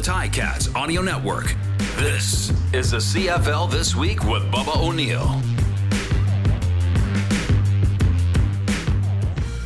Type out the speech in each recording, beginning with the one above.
the Ticats Audio Network. This is the CFL This Week with Bubba O'Neil.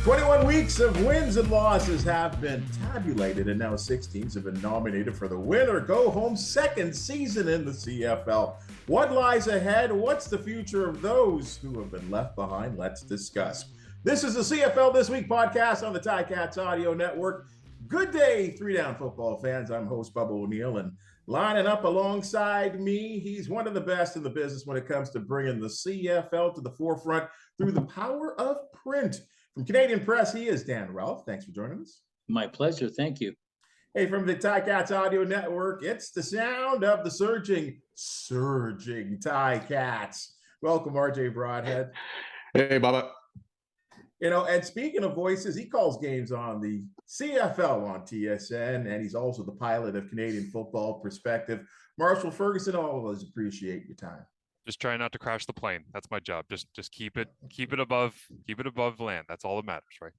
21 weeks of wins and losses have been tabulated, and now 6 teams have been nominated for the win or go home second season in the CFL. What lies ahead? What's the future of those who have been left behind? Let's discuss. This is the CFL This Week podcast on the Ticats Audio Network. Good day, 3 Down football fans. I'm host Bubba O'Neil, and lining up alongside me, he's one of the best in the business when it comes to bringing the CFL to the forefront through the power of print. From Canadian Press, he is Dan Ralph. Thanks for joining us. My pleasure. Thank you. Hey, from the Ticats Audio Network, it's the sound of the surging Ticats. Welcome, RJ Broadhead. Hey, Bubba. You know, and speaking of voices, he calls games on the CFL on TSN, and he's also the pilot of Canadian Football Perspective. Marshall Ferguson, always appreciate your time. Just try not to crash the plane. That's my job. Just keep it above land. That's all that matters, right?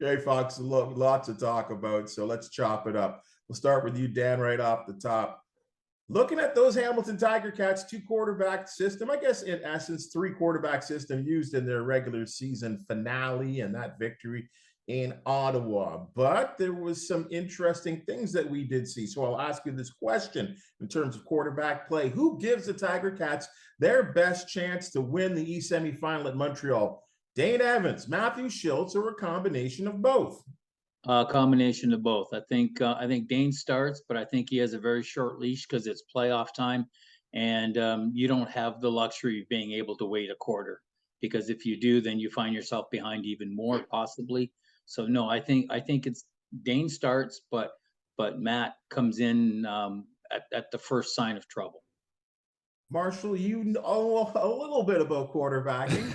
Hey, Fox, lots to talk about, so let's chop it up. We'll start with you, Dan, right off the top. Looking at those Hamilton Tiger-Cats 2-quarterback system, I guess in essence, 3-quarterback system used in their regular season finale and that victory in Ottawa. But there was some interesting things that we did see. So I'll ask you this question in terms of quarterback play. Who gives the Tiger-Cats their best chance to win the East semifinal at Montreal? Dane Evans, Matthew Shiltz, or a combination of both? A combination of both. I think Dane starts, but I think he has a very short leash because it's playoff time, and you don't have the luxury of being able to wait a quarter, because if you do, then you find yourself behind even more possibly. So no, I think it's Dane starts, but Matt comes in at the first sign of trouble. Marshall, you know a little bit about quarterbacking.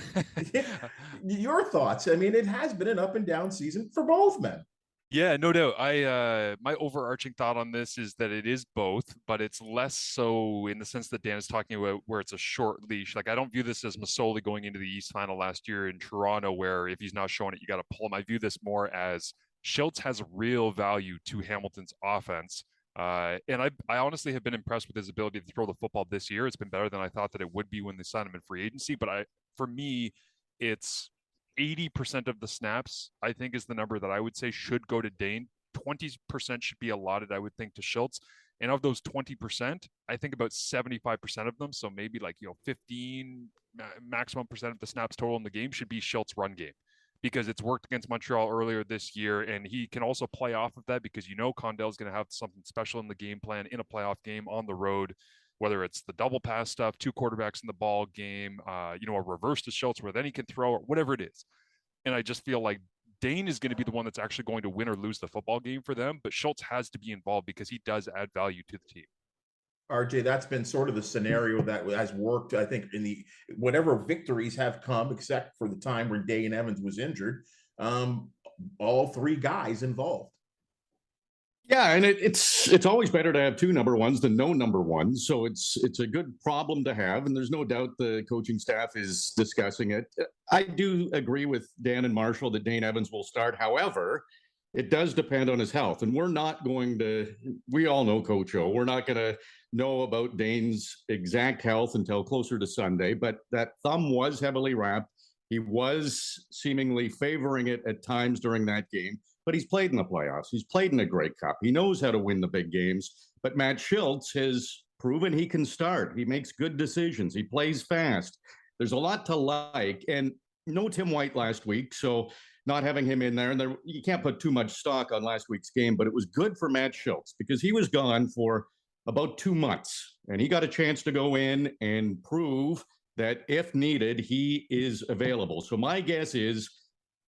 Your thoughts? I mean, it has been an up and down season for both men. Yeah, no doubt. My overarching thought on this is that it is both, but it's less so in the sense that Dan is talking about where it's a short leash. Like, I don't view this as Masoli going into the East final last year in Toronto, where if he's not showing it, you got to pull him. I view this more as Shiltz has real value to Hamilton's offense. And I honestly have been impressed with his ability to throw the football this year. It's been better than I thought that it would be when they signed him in free agency. But for me, it's 80% of the snaps, I think, is the number that I would say should go to Dane. 20% should be allotted, I would think, to Shiltz. And of those 20%, I think about 75% of them, so maybe 15 maximum percent of the snaps total in the game should be Shiltz' run game, because it's worked against Montreal earlier this year, and he can also play off of that because Condell's going to have something special in the game plan in a playoff game on the road, whether it's the double pass stuff, 2 quarterbacks in the ball game, a reverse to Shiltz where then he can throw, or whatever it is. And I just feel like Dane is going to be the one that's actually going to win or lose the football game for them, but Shiltz has to be involved because he does add value to the team. RJ, that's been sort of the scenario that has worked, I think, in the whatever victories have come, except for the time when Dane Evans was injured, all 3 guys involved. Yeah, and it's always better to have 2 number ones than no number ones. So it's a good problem to have, and there's no doubt the coaching staff is discussing it. I do agree with Dan and Marshall that Dane Evans will start. However, it does depend on his health, and we all know Coach O. We're not going to know about Dane's exact health until closer to Sunday, but that thumb was heavily wrapped. He was seemingly favoring it at times during that game, but he's played in the playoffs. He's played in a Grey Cup. He knows how to win the big games, but Matt Shiltz has proven he can start. He makes good decisions. He plays fast. There's a lot to like, and no Tim White last week, so not having him in there, and you can't put too much stock on last week's game, but it was good for Matt Shiltz because he was gone for about 2 months, and he got a chance to go in and prove that if needed, he is available. So my guess is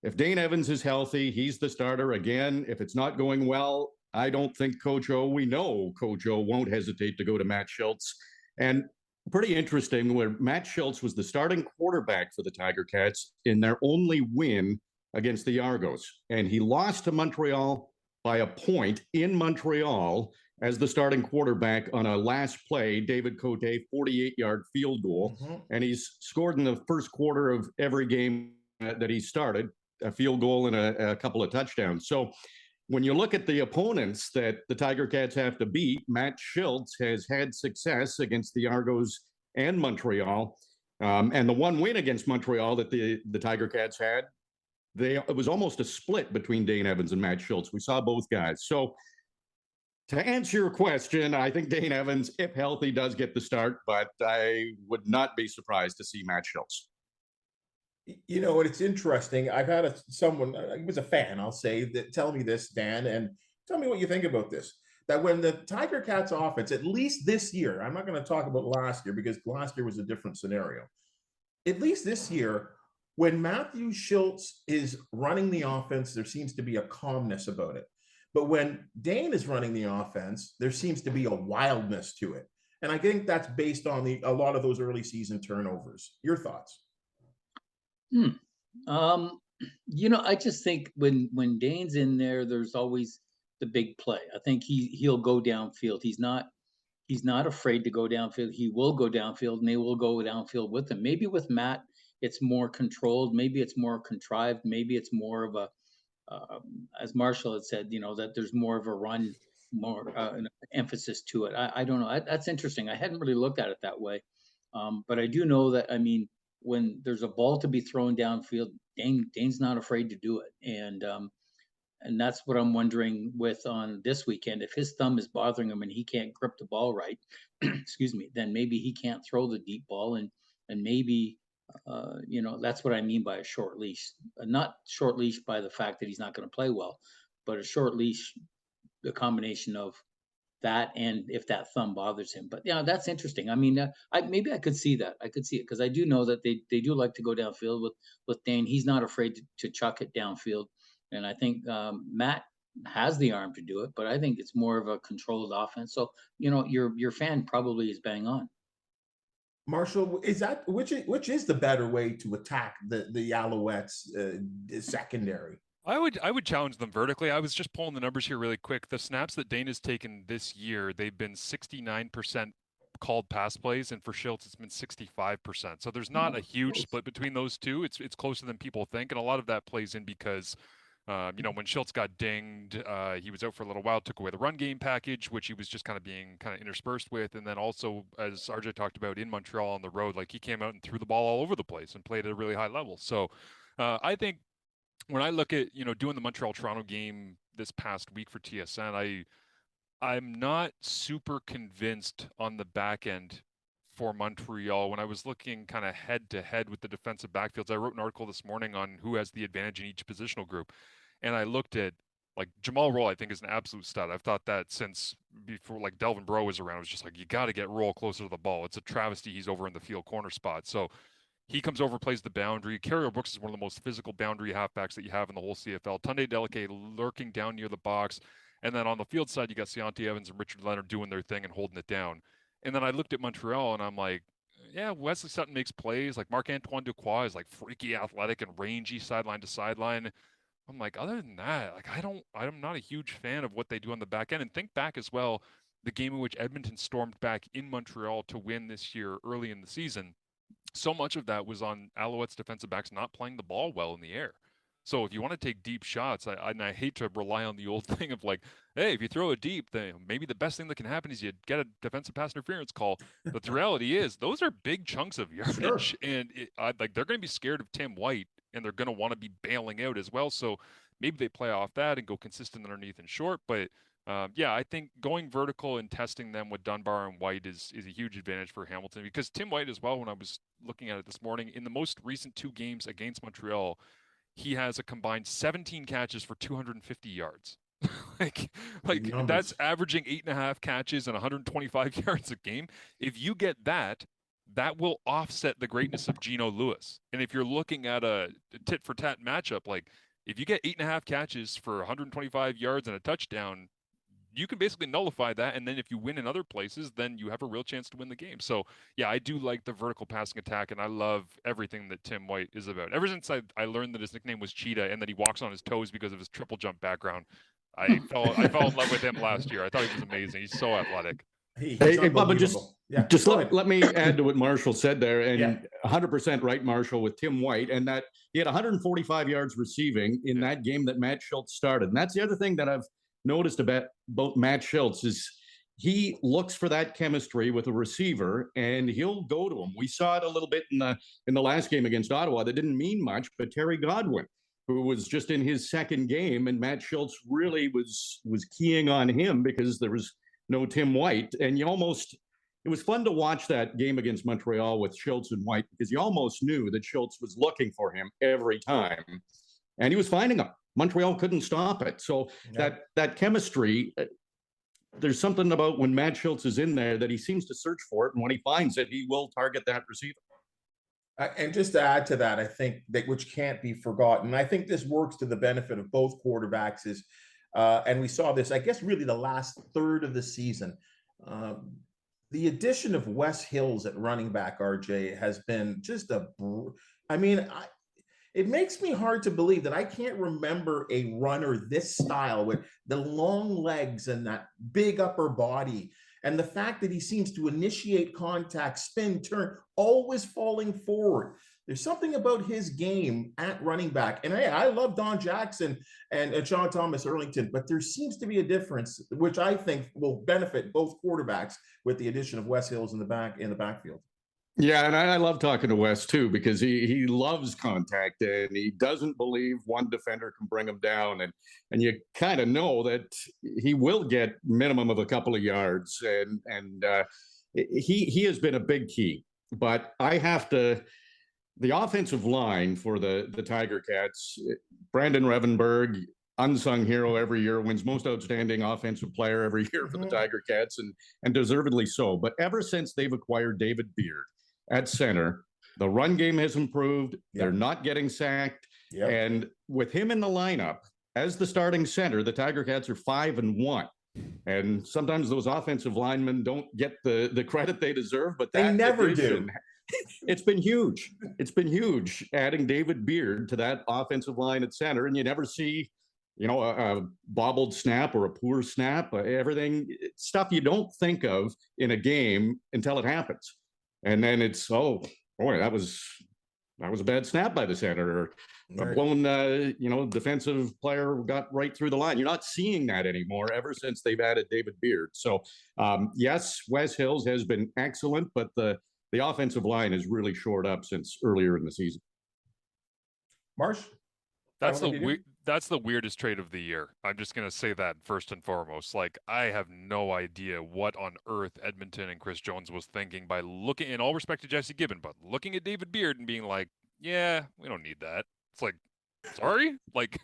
if Dane Evans is healthy, he's the starter again. If it's not going well, I don't think we know Coach O won't hesitate to go to Matt Shiltz. And pretty interesting, where Matt Shiltz was the starting quarterback for the Tiger-Cats in their only win against the Argos. And he lost to Montreal by a point in Montreal as the starting quarterback on a last play, David Cote, 48-yard field goal. Mm-hmm. And he's scored in the first quarter of every game that he started, a field goal and a couple of touchdowns. So when you look at the opponents that the Tiger-Cats have to beat, Matt Schultz has had success against the Argos and Montreal. And the one win against Montreal that the Tiger-Cats had, it was almost a split between Dane Evans and Matt Schultz. We saw both guys. So to answer your question, I think Dane Evans, if healthy, does get the start, but I would not be surprised to see Matt Schultz. You know, and it's interesting. I've had someone, he was a fan, I'll say, that tell me this, Dan, and tell me what you think about this. That when the Tiger-Cats offense, at least this year, I'm not going to talk about last year because last year was a different scenario. At least this year, when Matthew Schultz is running the offense, there seems to be a calmness about it. But when Dane is running the offense, there seems to be a wildness to it. And I think that's based on a lot of those early season turnovers. Your thoughts? I just think when Dane's in there, there's always the big play. I think he'll go downfield. He's not afraid to go downfield. He will go downfield, and they will go downfield with him. Maybe with Matt, it's more controlled. Maybe it's more contrived. Maybe it's more of a, as Marshall had said, that there's more of a run, more an emphasis to it. I don't know. That's interesting. I hadn't really looked at it that way. But I do know that, when there's a ball to be thrown downfield, Dane's not afraid to do it. And that's what I'm wondering with on this weekend. If his thumb is bothering him and he can't grip the ball right, excuse me, then maybe he can't throw the deep ball. And maybe, that's what I mean by a short leash. Not short leash by the fact that he's not going to play well, but a short leash, the combination of that and if that thumb bothers him. But yeah, that's interesting. Maybe I could see that. I could see it because I do know that they do like to go downfield with Dane. He's not afraid to chuck it downfield. And I think Matt has the arm to do it, but I think it's more of a controlled offense. So, your fan probably is bang on. Marshall, is that which is the better way to attack the Alouettes secondary? I would challenge them vertically. I was just pulling the numbers here really quick. The snaps that Dane has taken this year, they've been 69% called pass plays, and for Schultz, it's been 65%. So there's not a huge split between those two. It's closer than people think, and a lot of that plays in because when Schultz got dinged, he was out for a little while, took away the run game package, which he was just kind of being interspersed with. And then also, as RJ talked about, in Montreal on the road, like he came out and threw the ball all over the place and played at a really high level. So I think when I look at, doing the Montreal-Toronto game this past week for TSN, I'm not super convinced on the back end for Montreal. When I was looking kind of head-to-head with the defensive backfields, I wrote an article this morning on who has the advantage in each positional group. And I looked at, Jamal Roll, I think, is an absolute stud. I've thought that since before, Delvin Breaux was around. It was just you got to get Roll closer to the ball. It's a travesty he's over in the field corner spot. So he comes over, plays the boundary. Carrier Brooks is one of the most physical boundary halfbacks that you have in the whole CFL. Tunde Deleke lurking down near the box. And then on the field side, you got Seontae Evans and Richard Leonard doing their thing and holding it down. And then I looked at Montreal and I'm like, yeah, Wesley Sutton makes plays. Marc-Antoine Duquois is freaky athletic and rangy sideline to sideline. I'm like, other than that, I'm not a huge fan of what they do on the back end. And think back as well, the game in which Edmonton stormed back in Montreal to win this year early in the season. So much of that was on Alouettes defensive backs not playing the ball well in the air. So if you want to take deep shots, I hate to rely on the old thing of hey, if you throw it deep, then maybe the best thing that can happen is you get a defensive pass interference call. But the reality is those are big chunks of yardage, sure. And they're going to be scared of Tim White, and they're going to want to be bailing out as well. So maybe they play off that and go consistent underneath and short. But I think going vertical and testing them with Dunbar and White is a huge advantage for Hamilton, because Tim White as well, when I was looking at it this morning, in the most recent two games against Montreal, he has a combined 17 catches for 250 yards. That's averaging 8.5 catches and 125 yards a game. If you get that will offset the greatness of Geno Lewis. And if you're looking at a tit for tat matchup, if you get 8.5 catches for 125 yards and a touchdown, you can basically nullify that. And then if you win in other places, then you have a real chance to win the game. So yeah, I do like the vertical passing attack, and I love everything that Tim White is about. Ever since I learned that his nickname was Cheetah and that he walks on his toes because of his triple jump background, I fell in love with him last year. I thought he was amazing. He's so athletic. He's Hey, Bubba, unbelievable. Yeah, just go ahead. let me add to what Marshall said there, Yeah. and 100% right, Marshall, with Tim White, and that he had 145 yards receiving in that game that Matt Schultz started. And that's the other thing that I've noticed about Matt Schultz is he looks for that chemistry with a receiver, and he'll go to him. We saw it a little bit in the last game against Ottawa. That didn't mean much, but Terry Godwin, who was just in his second game, and Matt Schultz really was keying on him because there was no Tim White. And it was fun to watch that game against Montreal with Schultz and White because you almost knew that Schultz was looking for him every time. And he was finding him. Montreal couldn't stop it. So that chemistry, there's something about when Matt Schultz is in there that he seems to search for it. And when he finds it, he will target that receiver. And just to add to that, I think that which can't be forgotten, I think this works to the benefit of both quarterbacks is, and we saw this, I guess, really the last third of the season. The addition of Wes Hills at running back, RJ, has been just it makes me hard to believe that I can't remember a runner this style with the long legs and that big upper body. And the fact that he seems to initiate contact, spin, turn, always falling forward. There's something about his game at running back. And I love Don Jackson and John Thomas Erlington, but there seems to be a difference, which I think will benefit both quarterbacks with the addition of Wes Hills in the backfield. Yeah, and I love talking to Wes too because he loves contact and he doesn't believe one defender can bring him down, and you kind of know that he will get minimum of a couple of yards, and he has been a big key. But the offensive line for the Tiger-Cats, Brandon Revenberg, unsung hero every year, wins most outstanding offensive player every year for the Tiger-Cats, and deservedly so. But ever since they've acquired David Beard at center, the run game has improved. They're not getting sacked. And with him in the lineup as the starting center, the Tiger-Cats are 5-1. And sometimes those offensive linemen don't get the credit they deserve, but they never do. It's been huge. It's been huge adding David Beard to that offensive line at center, and you never see a bobbled snap or a poor snap, everything stuff you don't think of in a game until it happens. And then it's, oh boy, that was a bad snap by the center, or a blown, defensive player got right through the line. You're not seeing that anymore ever since they've added David Beard. So yes, Wes Hills has been excellent, but the offensive line has really shored up since earlier in the season. Marsh? That's the weirdest trade of the year. I'm just going to say that first and foremost. Like, I have no idea what on earth Edmonton and Chris Jones was thinking by looking, in all respect to Jesse Gibbon, but looking at David Beard and being like, yeah, we don't need that. It's like, sorry? like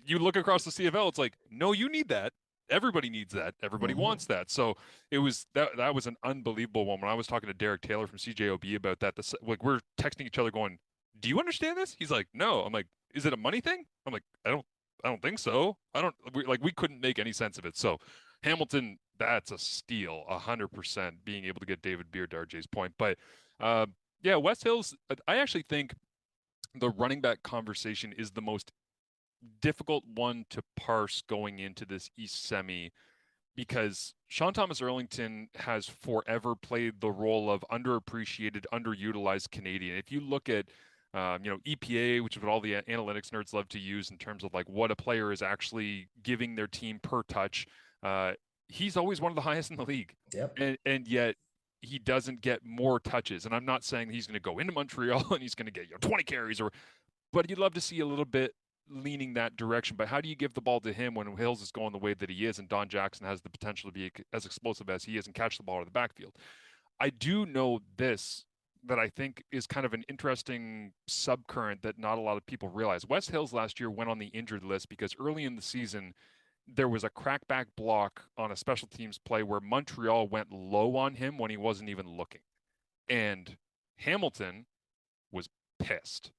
you look across the CFL, it's like, no, you need that. Everybody needs that. Everybody wants that. So it was that was an unbelievable one. When I was talking to Derek Taylor from CJOB about that, we're texting each other going, do you understand this? He's like, no. I'm like, is it a money thing? I'm like, I don't think so. We couldn't make any sense of it. So Hamilton, that's a steal, 100%, being able to get David Beard, to RJ's point. But West Hills, I actually think the running back conversation is the most difficult one to parse going into this East semi, because Sean Thomas Erlington has forever played the role of underappreciated, underutilized Canadian. If you look at EPA, which is what all the analytics nerds love to use in terms of like what a player is actually giving their team per touch, he's always one of the highest in the league. Yep. And yet he doesn't get more touches. And I'm not saying he's going to go into Montreal and he's going to get 20 carries, but you'd love to see a little bit leaning that direction. But how do you give the ball to him when Hills is going the way that he is and Don Jackson has the potential to be as explosive as he is and catch the ball out of the backfield? I do know this, that I think is kind of an interesting subcurrent that not a lot of people realize. Wes Hills last year went on the injured list because early in the season, there was a crackback block on a special teams play where Montreal went low on him when he wasn't even looking. And Hamilton was pissed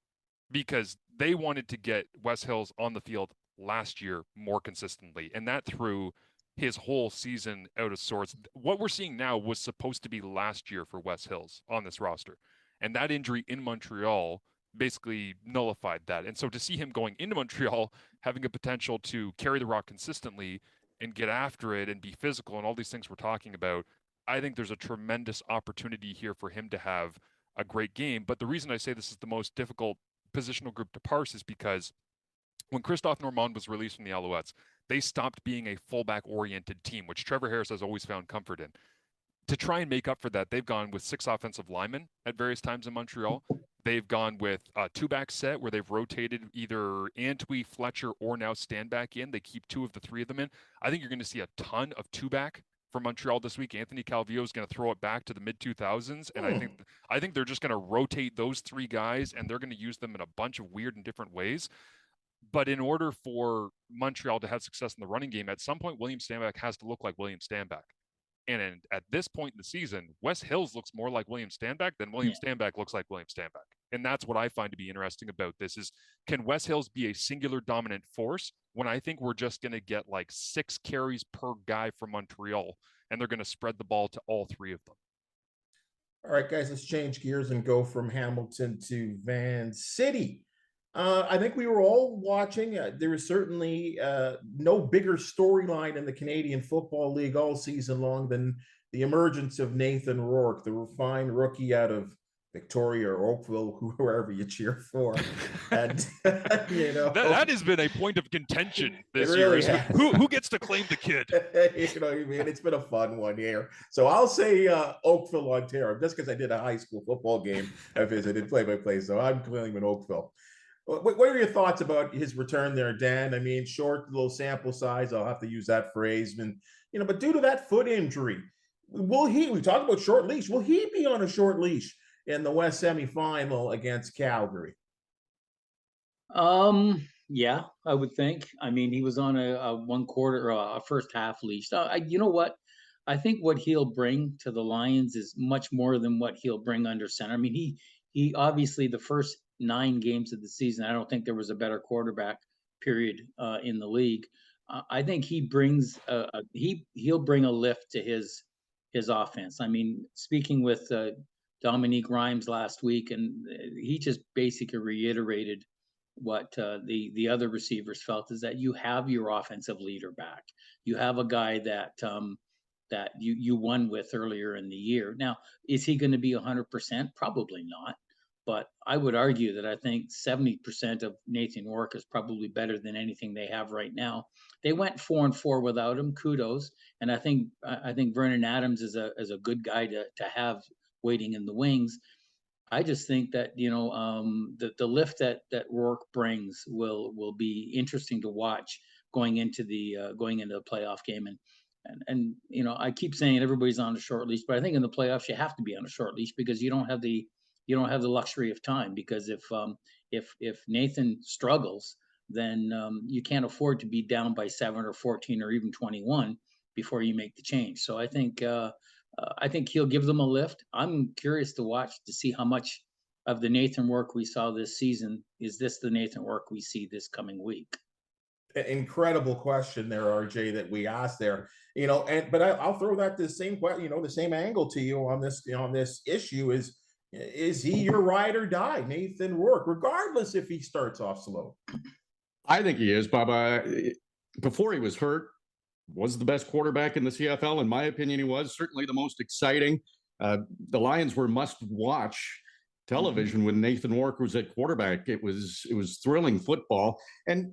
because they wanted to get Wes Hills on the field last year more consistently. And that threw his whole season out of sorts. What we're seeing now was supposed to be last year for Wes Hills on this roster. And that injury in Montreal basically nullified that. And so to see him going into Montreal, having a potential to carry the rock consistently and get after it and be physical and all these things we're talking about, I think there's a tremendous opportunity here for him to have a great game. But the reason I say this is the most difficult positional group to parse is because when Christophe Normand was released from the Alouettes, they stopped being a fullback-oriented team, which Trevor Harris has always found comfort in. To try and make up for that, they've gone with 6 offensive linemen at various times in Montreal. They've gone with a 2-back set where they've rotated either Antwi, Fletcher, or now Stanback in. They keep 2 of the 3 of them in. I think you're going to see a ton of 2-back for Montreal this week. Anthony Calvillo is going to throw it back to the mid-2000s, and I think they're just going to rotate those 3 guys, and they're going to use them in a bunch of weird and different ways. But in order for Montreal to have success in the running game, at some point, William Stanback has to look like William Stanback. And at this point in the season, Wes Hills looks more like William Stanback than William Stanback looks like William Stanback. And that's what I find to be interesting about this is, can Wes Hills be a singular dominant force when I think we're just going to get like 6 carries per guy from Montreal, and they're going to spread the ball to all 3 of them. All right, guys, let's change gears and go from Hamilton to Van City. I think we were all watching. There was certainly no bigger storyline in the Canadian Football League all season long than the emergence of Nathan Rourke, the refined rookie out of Victoria or Oakville, whoever you cheer for. And, that has been a point of contention this really year. Who gets to claim the kid? You know what I mean? It's been a fun one here. So I'll say Oakville, Ontario, just because I did a high school football game. I visited play-by-play, so I'm claiming Oakville. What are your thoughts about his return there, Dan? I mean, short little sample size. I'll have to use that phrase. And, but due to that foot injury, we talked about short leash. Will he be on a short leash in the West semifinal against Calgary? Yeah, I would think. I mean, he was on a 1 quarter, a first half leash. You know what? I think what he'll bring to the Lions is much more than what he'll bring under center. I mean, he obviously the first 9 games of the season, I don't think there was a better quarterback period in the league. I think he brings he'll bring a lift to his offense. I mean, speaking with Dominique Rhymes last week, and he just basically reiterated what the other receivers felt, is that you have your offensive leader back. You have a guy that that you won with earlier in the year. Now, is he going to be 100%? Probably not. But I would argue that I think 70% of Nathan Rourke is probably better than anything they have right now. They went 4-4 without him. Kudos. And I think Vernon Adams is a good guy to have waiting in the wings. I just think that the lift that Rourke brings will be interesting to watch going into the playoff game. And I keep saying everybody's on a short leash, but I think in the playoffs you have to be on a short leash because you don't have the luxury of time, because if Nathan struggles, then you can't afford to be down by 7 or 14 or even 21 before you make the change. So I think he'll give them a lift. I'm curious to see how much of the Nathan Rourke we saw this season is this the Nathan Rourke we see this coming week. Incredible question there, RJ, that we asked there. But I'll throw that the same the same angle to you on this issue is he your ride or die, Nathan Rourke, regardless if he starts off slow? I think he is, Bubba. Before he was hurt, was the best quarterback in the CFL. In my opinion, he was certainly the most exciting. The Lions were must-watch television when Nathan Rourke was at quarterback. It was thrilling football. And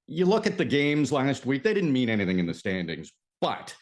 you look at the games last week, they didn't mean anything in the standings, but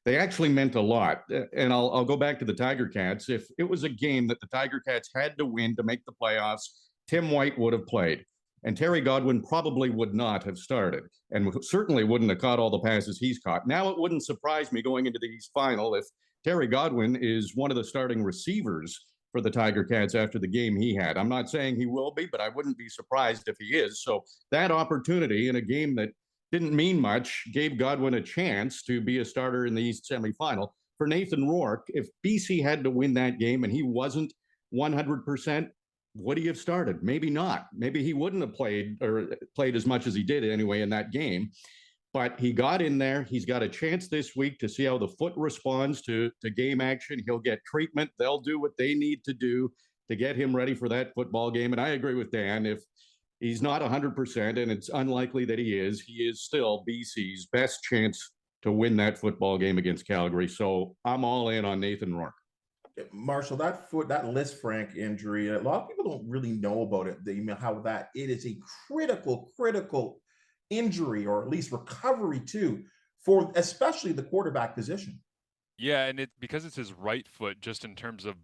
they actually meant a lot. And I'll go back to the Tiger-Cats. If it was a game that the Tiger-Cats had to win to make the playoffs, Tim White would have played. And Terry Godwin probably would not have started and certainly wouldn't have caught all the passes he's caught. Now, it wouldn't surprise me going into the East Final if Terry Godwin is one of the starting receivers for the Tiger-Cats after the game he had. I'm not saying he will be, but I wouldn't be surprised if he is. So that opportunity in a game that didn't mean much gave Godwin a chance to be a starter in the East semifinal. For Nathan Rourke, if BC had to win that game and he wasn't 100%, would he have started? Maybe not. Maybe he wouldn't have played as much as he did anyway in that game. But he got in there. He's got a chance this week to see how the foot responds to game action. He'll get treatment. They'll do what they need to do to get him ready for that football game. And I agree with Dan. If he's not 100%, and it's unlikely that he is still BC's best chance to win that football game against Calgary. So I'm all in on Nathan Rourke. Marshall, that Lisfranc injury, a lot of people don't really know about it. How that it is a critical injury, or at least recovery too, for especially the quarterback position. Yeah, and because it's his right foot, just in terms of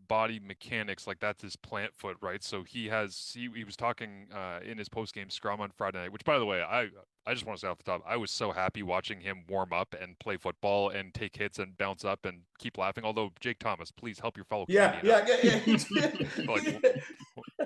body mechanics, like that's his plant foot, right? So he was talking in his post-game scrum on Friday night, which, by the way, I just want to say off the top, I was so happy watching him warm up and play football and take hits and bounce up and keep laughing. Although, Jake Thomas, please help your fellow Canadian. Yeah. Like,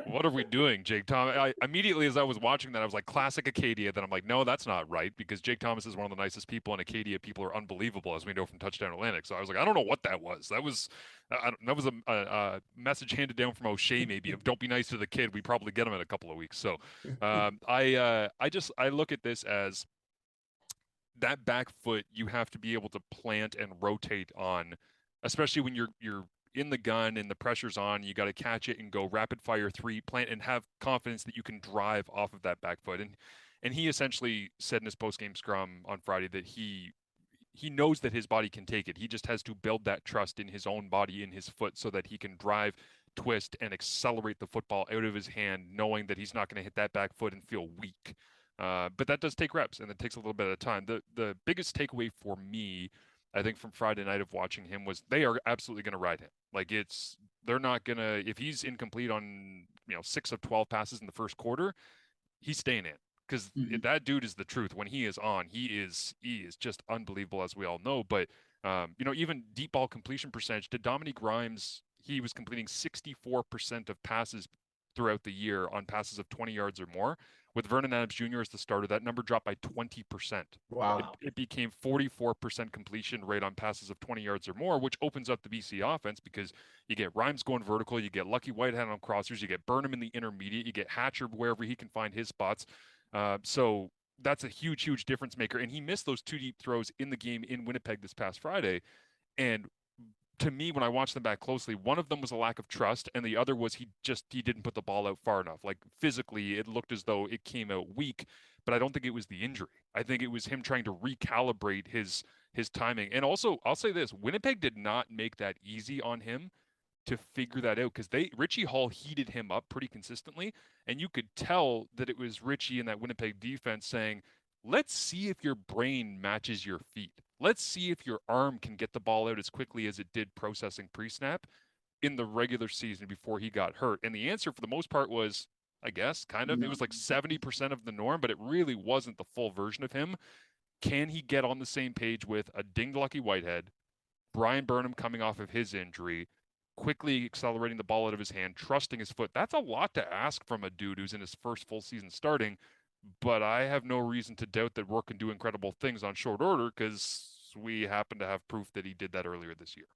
what are we doing, Jake Thomas? I immediately, as I was watching that, I was like, classic Acadia. Then I'm like, no, that's not right, because Jake Thomas is one of the nicest people, and Acadia people are unbelievable, as we know from Touchdown Atlantic. So I was like, I don't know what that was. That was a message handed down from O'Shea, maybe, of don't be nice to the kid. We probably get him in a couple of weeks. So I look at this as that back foot you have to be able to plant and rotate on, especially when you're in the gun and the pressure's on. You got to catch it and go rapid fire 3, plant, and have confidence that you can drive off of that back foot. And he essentially said in his post-game scrum on Friday that he knows that his body can take it. He just has to build that trust in his own body, in his foot, so that he can drive, twist, and accelerate the football out of his hand, knowing that he's not going to hit that back foot and feel weak. But that does take reps, and it takes a little bit of time. The biggest takeaway for me, I think, from Friday night of watching him was they are absolutely going to ride him. Like, they're not going to, if he's incomplete on 6 of 12 passes in the first quarter, he's staying in. Because that dude is the truth. When he is on, he is just unbelievable, as we all know. But even deep ball completion percentage, to Dominique Grimes, he was completing 64% of passes throughout the year on passes of 20 yards or more. With Vernon Adams Jr. as the starter, that number dropped by 20%. Wow. It became 44% completion rate on passes of 20 yards or more, which opens up the BC offense, because you get Rhymes going vertical, you get Lucky Whitehead on crossers, you get Burnham in the intermediate, you get Hatcher wherever he can find his spots. So that's a huge difference maker. And he missed those 2 deep throws in the game in Winnipeg this past Friday. And to me, when I watched them back closely, one of them was a lack of trust, and the other was he didn't put the ball out far enough. Like, physically, it looked as though it came out weak, but I don't think it was the injury. I think it was him trying to recalibrate his timing. And also, I'll say this, Winnipeg did not make that easy on him to figure that out, because Richie Hall heated him up pretty consistently, and you could tell that it was Richie and that Winnipeg defense saying, let's see if your brain matches your feet. Let's see if your arm can get the ball out as quickly as it did processing pre-snap in the regular season before he got hurt. And the answer for the most part was, I guess, kind of, No. It was like 70% of the norm, but it really wasn't the full version of him. Can he get on the same page with a dinged Lucky Whitehead, Brian Burnham coming off of his injury, quickly accelerating the ball out of his hand, trusting his foot? That's a lot to ask from a dude who's in his first full season starting. But I have no reason to doubt that Rourke can do incredible things on short order, because we happen to have proof that he did that earlier this year.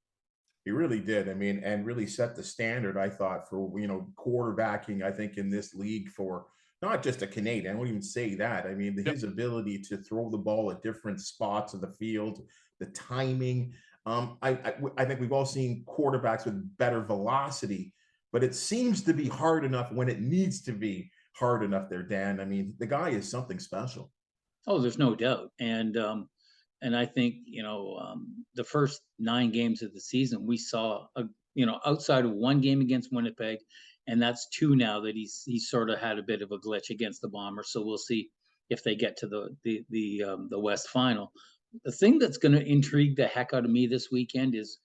He really did. I mean, and really set the standard, I thought, for, quarterbacking, I think, in this league, for not just a Canadian. I won't even say that. I mean, his ability to throw the ball at different spots of the field, the timing. I think we've all seen quarterbacks with better velocity, but it seems to be hard enough when it needs to be hard enough there, Dan. I mean, the guy is something special. Oh, there's no doubt. And I think, the first 9 games of the season, we saw, outside of 1 game against Winnipeg, and that's 2 now that he's sort of had a bit of a glitch against the Bombers. So we'll see if they get to the West Final. The thing that's going to intrigue the heck out of me this weekend is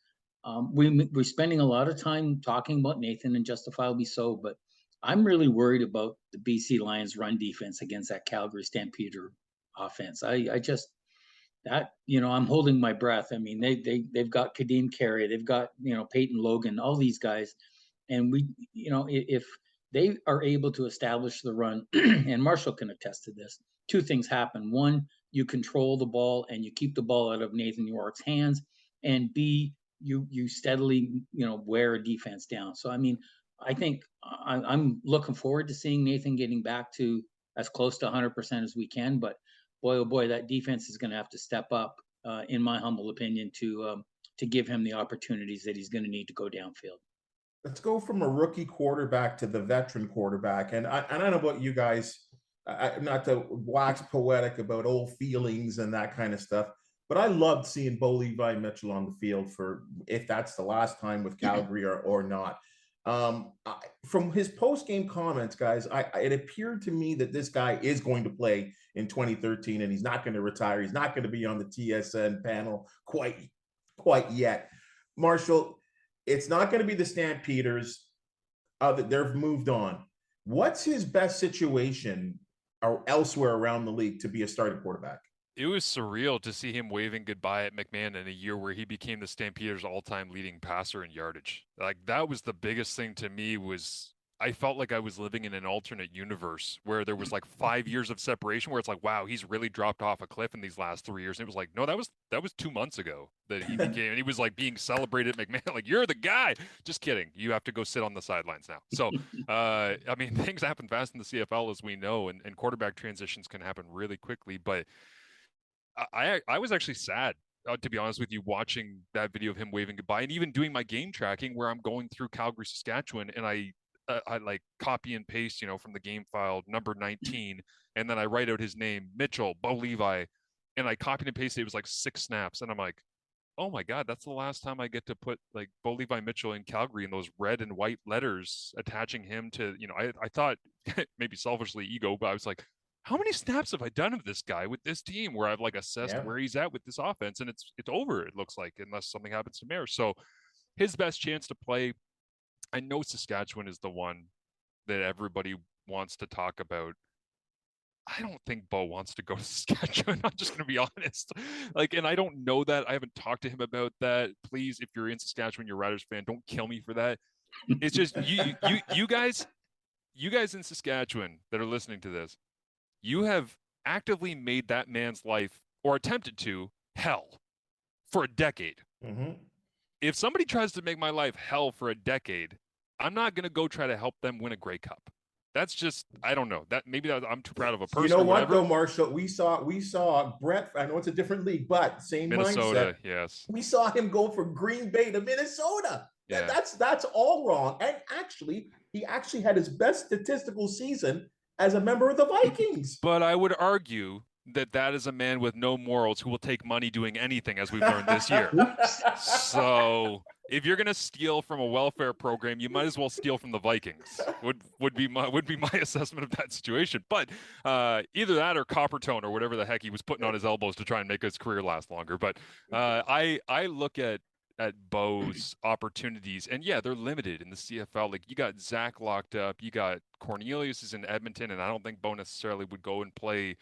we're spending a lot of time talking about Nathan, and justifiably so, but I'm really worried about the BC Lions run defense against that Calgary Stampeder offense. I'm holding my breath. I mean, they've got Kadeem Carey, they've got, Peyton Logan, all these guys. And if they are able to establish the run, and Marshall can attest to this, 2 things happen. 1, you control the ball and you keep the ball out of Nathan Rourke's hands. And B, you steadily, wear a defense down. So, I mean, I think I'm looking forward to seeing Nathan getting back to as close to 100% as we can. But boy, oh boy, that defense is going to have to step up, in my humble opinion, to give him the opportunities that he's going to need to go downfield. Let's go from a rookie quarterback to the veteran quarterback. And I don't know about you guys, not to wax poetic about old feelings and that kind of stuff, But I loved seeing Bo Levi Mitchell on the field for if that's the last time with Calgary or not. From his post-game comments, guys, it appeared to me that this guy is going to play in 2013 and he's not going to retire. He's not going to be on the TSN panel quite yet. Marshall, it's not going to be the Stampeders. They've moved on. What's his best situation or elsewhere around the league to be a starting quarterback? It was surreal to see him waving goodbye at McMahon in a year where he became the Stampeders' all-time leading passer in yardage. Like, that was the biggest thing to me. Was I felt like I was living in an alternate universe where there was like 5 years of separation where it's like, wow, he's really dropped off a cliff in these last 3 years. And it was like, no, that was 2 months ago that he became, and he was like being celebrated at McMahon. Like, you're the guy. Just kidding. You have to go sit on the sidelines now. So, I mean, things happen fast in the CFL, as we know, and quarterback transitions can happen really quickly. But I was actually sad, to be honest with you, watching that video of him waving goodbye and even doing my game tracking where I'm going through Calgary, Saskatchewan, and I like copy and paste, from the game file number 19, and then I write out his name, Mitchell, Bo Levi, and I copied and pasted. It was like 6 snaps, and I'm like, oh my God, that's the last time I get to put like Bo Levi Mitchell in Calgary in those red and white letters attaching him to, I thought maybe selfishly ego, but I was like, how many snaps have I done of this guy with this team where I've like assessed where he's at with this offense, and it's over, it looks like, unless something happens to Mayer. So his best chance to play, I know Saskatchewan is the one that everybody wants to talk about. I don't think Bo wants to go to Saskatchewan. I'm just going to be honest. And I don't know that. I haven't talked to him about that. Please, if you're in Saskatchewan, you're a Riders fan, don't kill me for that. It's just you guys in Saskatchewan that are listening to this, you have actively made that man's life, or attempted to, hell for a decade. Mm-hmm. If somebody tries to make my life hell for a decade, I'm not going to go try to help them win a Grey Cup. That's just, I don't know. I'm too proud of a person. You know what, though, Marshall? We saw Brett. I know it's a different league, but same Minnesota, mindset. Yes. We saw him go from Green Bay to Minnesota. Yeah. That's all wrong. And he actually had his best statistical season as a member of the Vikings. But I would argue that is a man with no morals who will take money doing anything, as we've learned this year. So if you're going to steal from a welfare program, you might as well steal from the Vikings. Would be my assessment of that situation. But either that or Coppertone or whatever the heck he was putting on his elbows to try and make his career last longer. But I look at Bo's opportunities, and yeah, they're limited in the CFL. Like, you got Zach locked up, you got Cornelius is in Edmonton, and I don't think Bo necessarily would go and play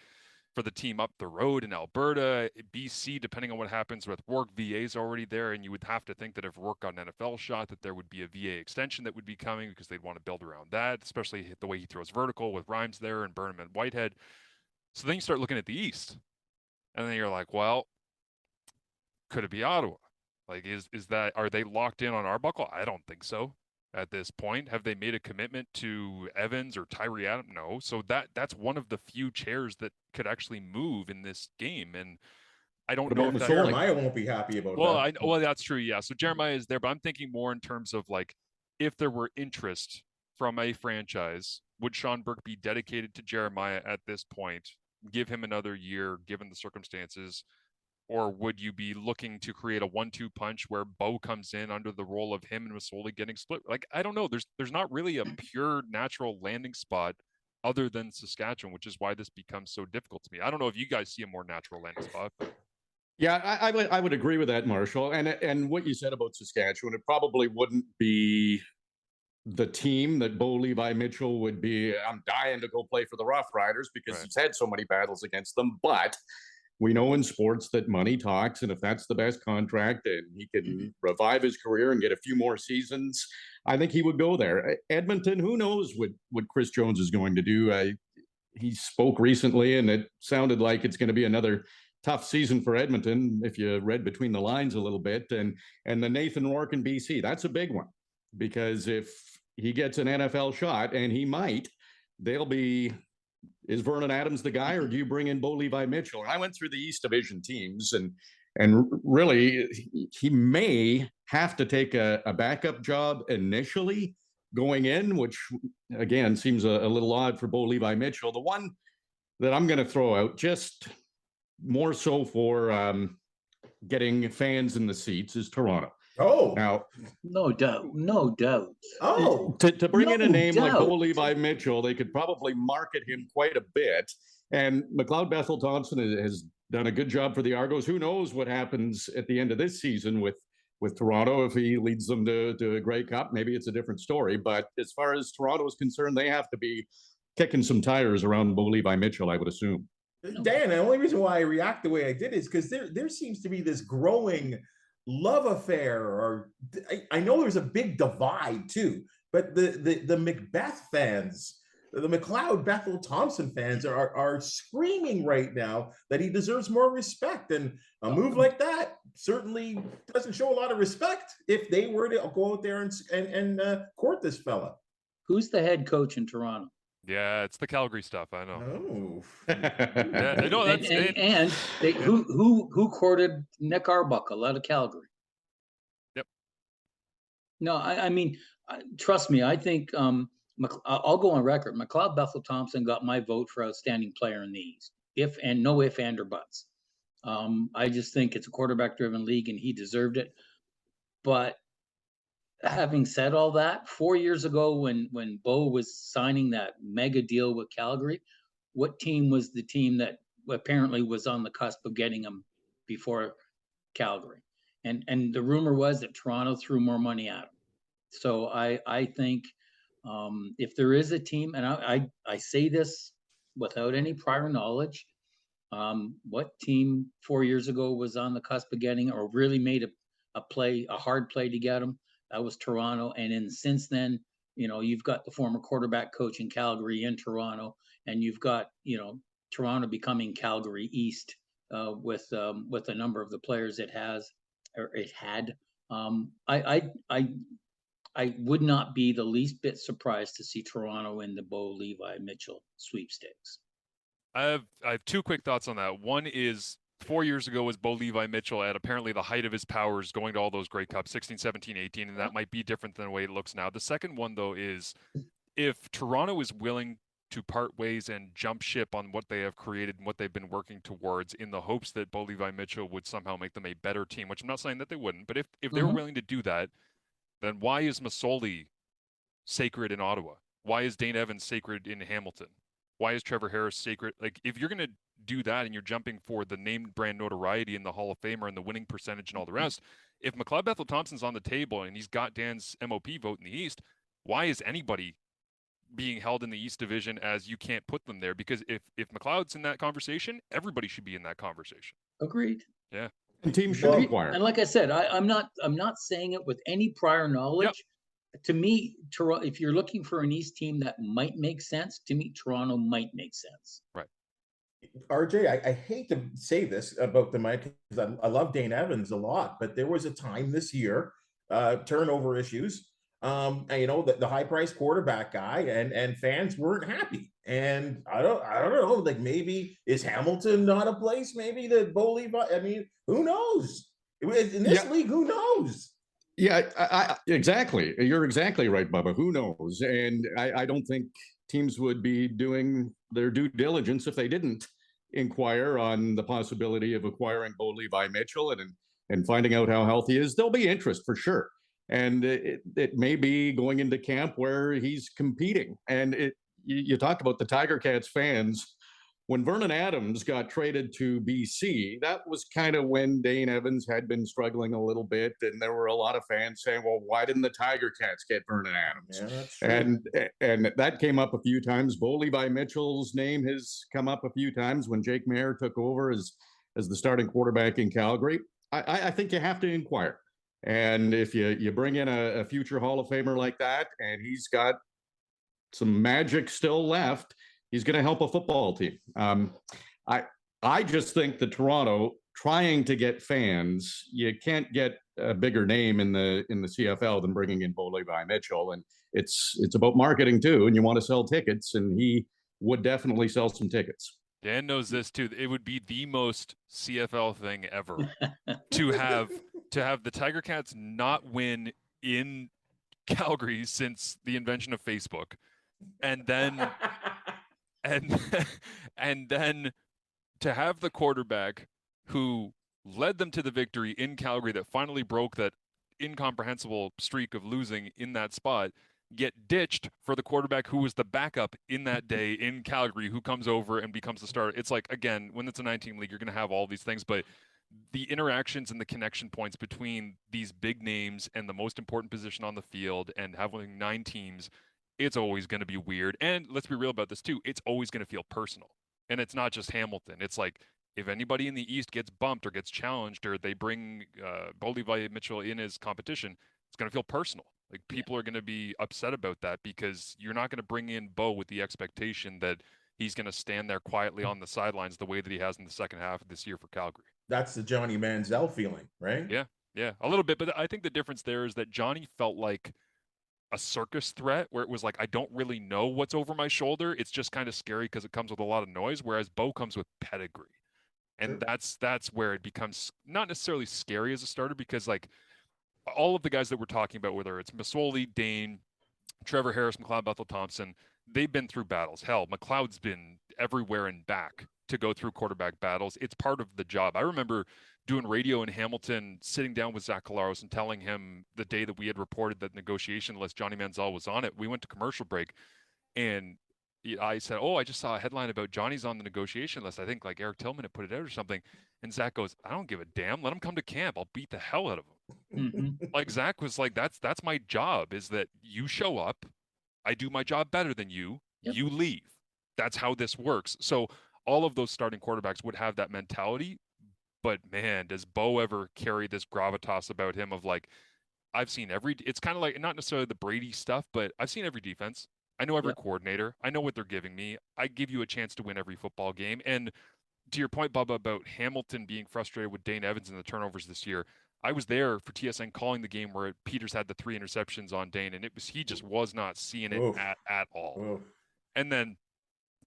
for the team up the road in Alberta. BC, depending on what happens with Rourke, VA is already there, and you would have to think that if Rourke got an NFL shot, that there would be a VA extension that would be coming, because they'd want to build around that, especially the way he throws vertical with Rhymes there and Burnham and Whitehead. So then you start looking at the East, and then you're like, well, could it be Ottawa? Like, are they locked in on Arbuckle? I don't think so at this point. Have they made a commitment to Evans or Tyree Adams? No. So that's one of the few chairs that could actually move in this game. And I don't know if Jeremiah won't be happy about that. Well, that's true. Yeah. So Jeremiah is there, but I'm thinking more in terms of like, if there were interest from a franchise, would Sean Burke be dedicated to Jeremiah at this point? Give him another year, given the circumstances? Or would you be looking to create a 1-2 punch where Bo comes in under the role of him and Masoli getting split? Like, I don't know. There's not really a pure natural landing spot other than Saskatchewan, which is why this becomes so difficult to me. I don't know if you guys see a more natural landing spot. Yeah, I would agree with that, Marshall. And what you said about Saskatchewan, it probably wouldn't be the team that Bo Levi Mitchell would be. I'm dying to go play for the Rough Riders because he's had so many battles against them, but we know in sports that money talks, and if that's the best contract and he can revive his career and get a few more seasons, I think he would go there. Edmonton, who knows what Chris Jones is going to do. He spoke recently, and it sounded like it's going to be another tough season for Edmonton, if you read between the lines a little bit. And the Nathan Rourke in BC, that's a big one, because if he gets an NFL shot, and he might, they'll be... Is Vernon Adams the guy, or do you bring in Bo Levi Mitchell? And I went through the East Division teams, and really he may have to take a backup job initially going in, which again seems a little odd for Bo Levi Mitchell. The one that I'm going to throw out, just more so for getting fans in the seats is Toronto. Oh, Now, No doubt. No doubt. oh, to bring in a No name like doubt. Bubba Levi Mitchell, they could probably market him quite a bit. And McLeod Bethel Thompson has done a good job for the Argos. Who knows what happens at the end of this season with Toronto if he leads them to a Grey Cup? Maybe it's a different story. But as far as Toronto is concerned, they have to be kicking some tires around Bubba Levi Mitchell, I would assume. Dan, the only reason why I react the way I did is because there seems to be this growing love affair, or I know there's a big divide too, but the Macbeth fans, the McLeod Bethel Thompson fans are screaming right now that he deserves more respect, and a move like that certainly doesn't show a lot of respect if they were to go out there and court this fella. Who's the head coach in Toronto? Yeah, it's the Calgary stuff. I know. Oh, Yeah, I know that's And they, who courted Nick Arbuckle out of Calgary? Yep. No, I mean, trust me. I think I'll go on record. McLeod Bethel Thompson got my vote for outstanding player in the East. No if and or buts. I just think it's a quarterback-driven league, and he deserved it. But having said all that, 4 years ago when Bo was signing that mega deal with Calgary, what team was the team that apparently was on the cusp of getting him before Calgary? And the rumor was that Toronto threw more money at him. So I think if there is a team, and I say this without any prior knowledge, what team 4 years ago was on the cusp of getting or really made a hard play to get him? That was Toronto. And since then, you've got the former quarterback coach in Calgary in Toronto, and you've got, Toronto becoming Calgary East with a number of the players it has or it had. I would not be the least bit surprised to see Toronto in the Bo Levi Mitchell sweepstakes. I have two quick thoughts on that. One is 4 years ago was Bo Levi Mitchell at apparently the height of his powers, going to all those Grey Cups, 16, 17, 18, and that might be different than the way it looks now. The second one, though, is if Toronto is willing to part ways and jump ship on what they have created and what they've been working towards in the hopes that Bo Levi Mitchell would somehow make them a better team, which I'm not saying that they wouldn't, but if they were willing to do that, then why is Masoli sacred in Ottawa? Why is Dane Evans sacred in Hamilton? Why is Trevor Harris sacred? Like, if you're going to do that and you're jumping for the named brand notoriety and the Hall of Famer and the winning percentage and all the rest, if McLeod Bethel Thompson's on the table and he's got Dan's MOP vote in the East, why is anybody being held in the East Division as you can't put them there? Because if McLeod's in that conversation, everybody should be in that conversation. Agreed. Yeah. And teams should inquire. And like I said, I'm not saying it with any prior knowledge. Yep. To me, Toronto, if you're looking for an East team that might make sense, to me, Toronto might make sense. Right. RJ, I hate to say this about the Mike, because I love Dane Evans a lot, but there was a time this year, turnover issues, and, the high-priced quarterback guy, and fans weren't happy. And I don't know, like, maybe is Hamilton not a place? Maybe the Bo Levi. I mean, who knows? In this league, who knows? Yeah, exactly. You're exactly right, Bubba. Who knows? And I don't think teams would be doing their due diligence if they didn't inquire on the possibility of acquiring Bo Levi Mitchell and finding out how healthy he is. There'll be interest for sure. And it may be going into camp where he's competing. And you talk about the Tiger-Cats fans. When Vernon Adams got traded to BC, that was kind of when Dane Evans had been struggling a little bit. And there were a lot of fans saying, well, why didn't the Tiger-Cats get Vernon Adams? Yeah, that's true. And that came up a few times. Bo Levi Mitchell's name has come up a few times when Jake Mayer took over as the starting quarterback in Calgary. I think you have to inquire. And if you bring in a future Hall of Famer like that, and he's got some magic still left, he's going to help a football team. I just think that Toronto trying to get fans, you can't get a bigger name in the CFL than bringing in Bo Levi Mitchell, and it's about marketing too. And you want to sell tickets, and he would definitely sell some tickets. Dan knows this too. It would be the most CFL thing ever to have the Tiger-Cats not win in Calgary since the invention of Facebook, and then. And then to have the quarterback who led them to the victory in Calgary that finally broke that incomprehensible streak of losing in that spot, get ditched for the quarterback who was the backup in that day in Calgary, who comes over and becomes the starter. It's like, again, when it's a 19 league, you're going to have all these things, but the interactions and the connection points between these big names and the most important position on the field and having 9 teams, it's always going to be weird. And let's be real about this too. It's always going to feel personal. And it's not just Hamilton. It's like, if anybody in the East gets bumped or gets challenged or they bring Levi Mitchell in as competition, it's going to feel personal. Like, people are going to be upset about that because you're not going to bring in Bo with the expectation that he's going to stand there quietly on the sidelines the way that he has in the second half of this year for Calgary. That's the Johnny Manziel feeling, right? Yeah, a little bit. But I think the difference there is that Johnny felt like a circus threat, where it was like, I don't really know what's over my shoulder. It's just kind of scary because it comes with a lot of noise, whereas Bo comes with pedigree. And that's where it becomes not necessarily scary as a starter, because like all of the guys that we're talking about, whether it's Masoli, Dane, Trevor Harris, McLeod Bethel Thompson, they've been through battles. Hell, McLeod's been everywhere and back to go through quarterback battles. It's part of the job. I remember doing radio in Hamilton, sitting down with Zach Collaros and telling him the day that we had reported that negotiation list, Johnny Manziel was on it. We went to commercial break, and I said, I just saw a headline about Johnny's on the negotiation list. I think like Eric Tillman had put it out or something. And Zach goes, I don't give a damn. Let him come to camp. I'll beat the hell out of him. Mm-hmm. Like, Zach was like, that's my job, is that you show up, I do my job better than you, you leave. That's how this works. So all of those starting quarterbacks would have that mentality. But man, does Bo ever carry this gravitas about him of like, I've seen it's kind of like, not necessarily the Brady stuff, but I've seen every defense. I know every coordinator. I know what they're giving me. I give you a chance to win every football game. And to your point, Bubba, about Hamilton being frustrated with Dane Evans and the turnovers this year, I was there for TSN calling the game where Peters had the 3 interceptions on Dane, and he just was not seeing it at all. And then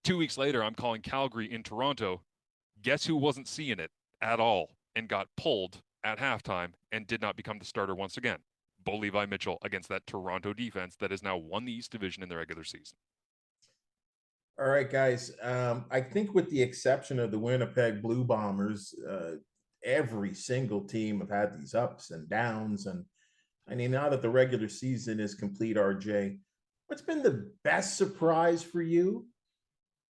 2 weeks later, I'm calling Calgary in Toronto. Guess who wasn't seeing it at all and got pulled at halftime and did not become the starter once again? Levi Mitchell against that Toronto defense that has now won the East Division in the regular season. All right, guys. I think with the exception of the Winnipeg Blue Bombers, every single team have had these ups and downs. And I mean, now that the regular season is complete, RJ, what's been the best surprise for you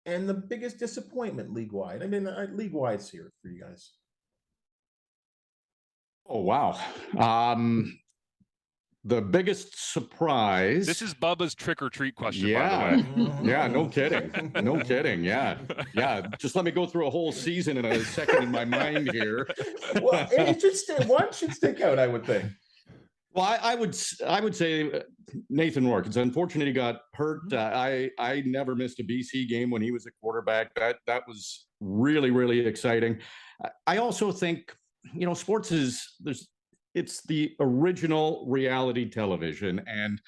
and the biggest disappointment league-wide? I mean, league-wide's here for you guys. Oh, wow. The biggest surprise. This is Bubba's trick or treat question, by by the way. Yeah, no kidding. No kidding. Yeah. Just let me go through a whole season in a second in my mind here. Well, one should stick out, I would think. Well, I would say Nathan Rourke. It's unfortunate he got hurt. I never missed a BC game when he was a quarterback. That was really, really exciting. I also think, sports it's the original reality television, and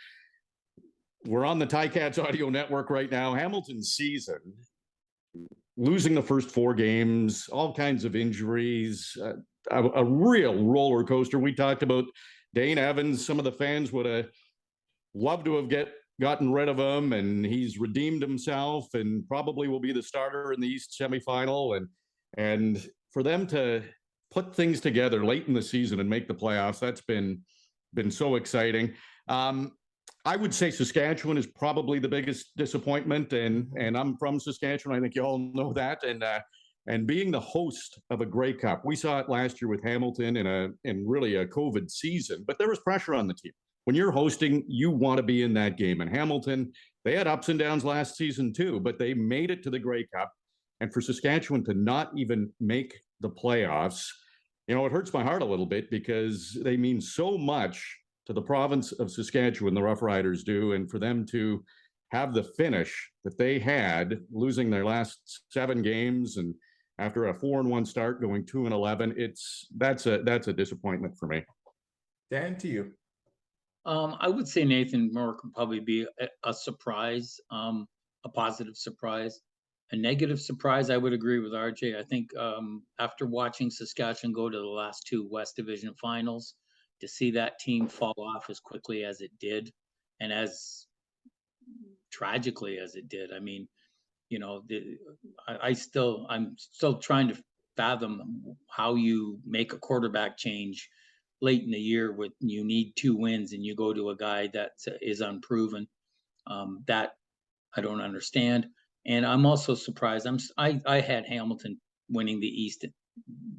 we're on the Ticats audio network right now. Hamilton's season, losing the first 4 games, all kinds of injuries, a real roller coaster. We talked about Dane Evans. Some of the fans would have loved to have gotten rid of him, and he's redeemed himself and probably will be the starter in the East semifinal. And for them to put things together late in the season and make the playoffs, that's been so exciting. I would say Saskatchewan is probably the biggest disappointment, and I'm from Saskatchewan. I think you all know that. And being the host of a Grey Cup, we saw it last year with Hamilton in really a COVID season, but there was pressure on the team. When you're hosting, you want to be in that game. And Hamilton, they had ups and downs last season too, but they made it to the Grey Cup. And for Saskatchewan to not even make the playoffs, it hurts my heart a little bit, because they mean so much to the province of Saskatchewan, the Rough Riders do, and for them to have the finish that they had, losing their last 7 games and after a 4-1 start going 2-11, that's a disappointment for me. Dan, to you. I would say Nathan Rourke would probably be a surprise, a positive surprise. A negative surprise, I would agree with RJ. I think after watching Saskatchewan go to the last 2 West Division finals, to see that team fall off as quickly as it did, and as tragically as it did. I mean, I'm still trying to fathom how you make a quarterback change late in the year with you need 2 wins and you go to a guy that is unproven. That I don't understand. And I'm also surprised. I had Hamilton winning the East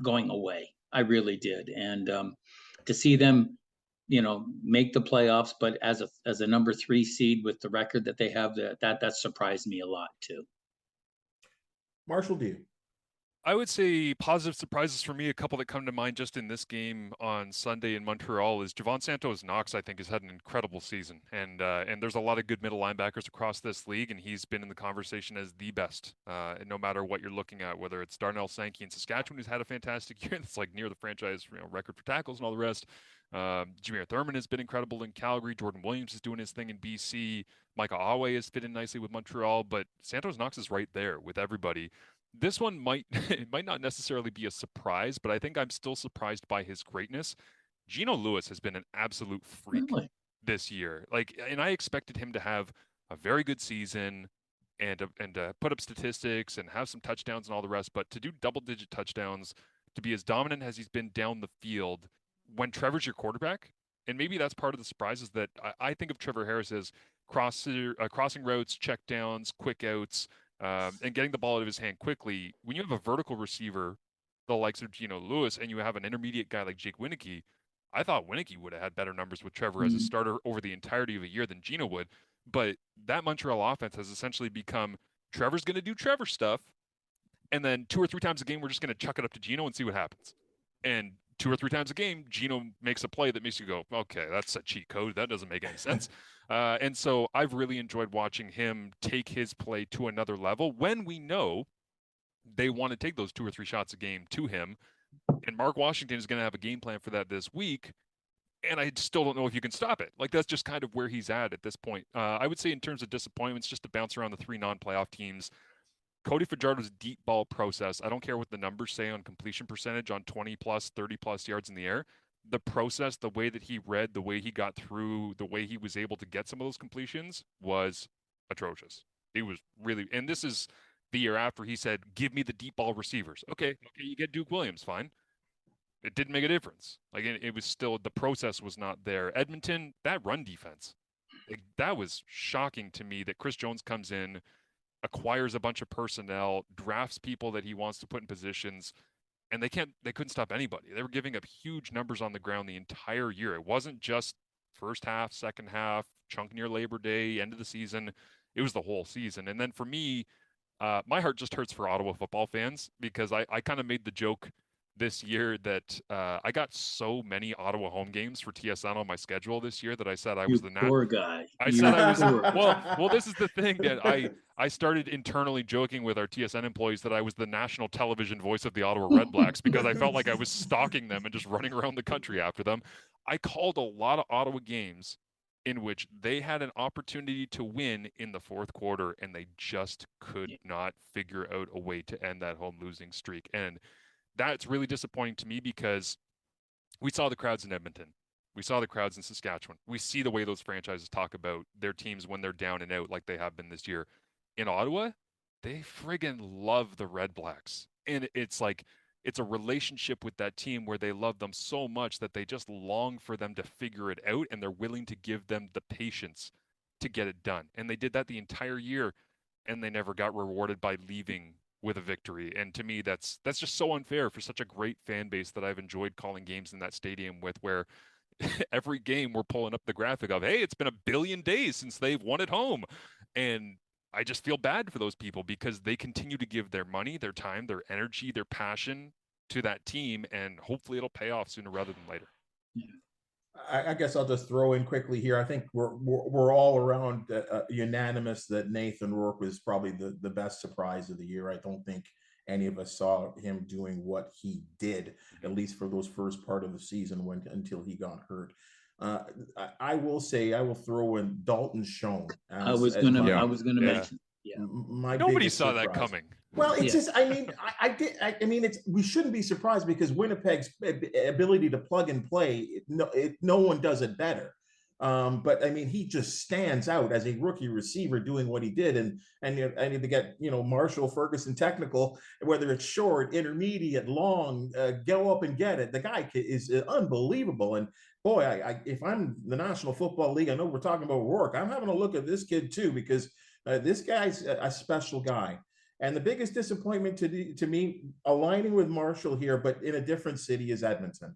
going away. I really did. And to see them, make the playoffs, but as a number 3 seed with the record that they have, that surprised me a lot too. Marshall, do you? I would say positive surprises for me. A couple that come to mind just in this game on Sunday in Montreal is Javon Santos-Knox. I think has had an incredible season, and there's a lot of good middle linebackers across this league, and he's been in the conversation as the best. No matter what you're looking at, whether it's Darnell Sankey in Saskatchewan, who's had a fantastic year, that's like near the franchise record for tackles and all the rest. Jameer Thurman has been incredible in Calgary. Jordan Williams is doing his thing in BC. Micah Awe has fit in nicely with Montreal, but Santos-Knox is right there with everybody. This one might not necessarily be a surprise, but I think I'm still surprised by his greatness. Geno Lewis has been an absolute freak this year. And I expected him to have a very good season and to put up statistics and have some touchdowns and all the rest, but to do double-digit touchdowns, to be as dominant as he's been down the field when Trevor's your quarterback, and maybe that's part of the surprise is that I think of Trevor Harris as crossing routes, checkdowns, quick outs, and getting the ball out of his hand quickly. When you have a vertical receiver, the likes of Geno Lewis, and you have an intermediate guy like Jake Wieneke, I thought Wieneke would have had better numbers with Trevor as a starter over the entirety of a year than Geno would. But that Montreal offense has essentially become Trevor's going to do Trevor stuff, and then 2 or 3 times a game, we're just going to chuck it up to Geno and see what happens. And 2 or 3 times a game, Geno makes a play that makes you go, okay, that's a cheat code. That doesn't make any sense. And so I've really enjoyed watching him take his play to another level when we know they want to take those 2 or 3 shots a game to him. And Mark Washington is going to have a game plan for that this week. And I still don't know if you can stop it. That's just kind of where he's at this point. I would say in terms of disappointments, just to bounce around the 3 non-playoff teams, Cody Fajardo's deep ball process, I don't care what the numbers say on completion percentage on 20 plus, 30 plus yards in the air. The process, the way that he read, the way he got through, the way he was able to get some of those completions was atrocious. It was really, and this is the year after he said, give me the deep ball receivers. Okay, you get Duke Williams, fine. It didn't make a difference. It was still, the process was not there. Edmonton, that run defense, that was shocking to me that Chris Jones comes in, acquires a bunch of personnel, drafts people that he wants to put in positions, and they couldn't stop anybody. They were giving up huge numbers on the ground the entire year. It wasn't just first half, second half, chunk near Labor Day, end of the season. It was the whole season. And then for me, my heart just hurts for Ottawa football fans because I kind of made the joke this year that I got so many Ottawa home games for TSN on my schedule this year that I said I was the poor guy. I said I was well. This is the thing that I started internally joking with our TSN employees that I was the national television voice of the Ottawa Redblacks because I felt like I was stalking them and just running around the country after them. I called a lot of Ottawa games in which they had an opportunity to win in the fourth quarter and they just could not figure out a way to end that home losing streak. And that's really disappointing to me because we saw the crowds in Edmonton. We saw the crowds in Saskatchewan. We see the way those franchises talk about their teams when they're down and out like they have been this year. In Ottawa, they friggin' love the Red Blacks. And it's a relationship with that team where they love them so much that they just long for them to figure it out and they're willing to give them the patience to get it done. And they did that the entire year and they never got rewarded by leaving with a victory. And to me, that's just so unfair for such a great fan base that I've enjoyed calling games in that stadium with, where every game we're pulling up the graphic of, hey, it's been 1 billion days since they've won at home. And I just feel bad for those people because they continue to give their money, their time, their energy, their passion to that team. And hopefully it'll pay off sooner rather than later. I guess I'll just throw in quickly here. I think we're all around unanimous that Nathan Rourke was probably the best surprise of the year. I don't think any of us saw him doing what he did, at least for those first part of the season until he got hurt. I will say I will throw in Dalton Schoen. I was going to mention. Yeah. Nobody saw that coming. Well, it's just, I mean, we shouldn't be surprised because Winnipeg's ability to plug and play, no one does it better. But I mean, he just stands out as a rookie receiver doing what he did. And I need to get, Marshall, Ferguson technical, whether it's short, intermediate, long, go up and get it. The guy is unbelievable. And boy, if I'm the National Football League, I know we're talking about Rourke. I'm having a look at this kid too, because this guy's a special guy. And the biggest disappointment to me, aligning with Marshall here, but in a different city, is Edmonton.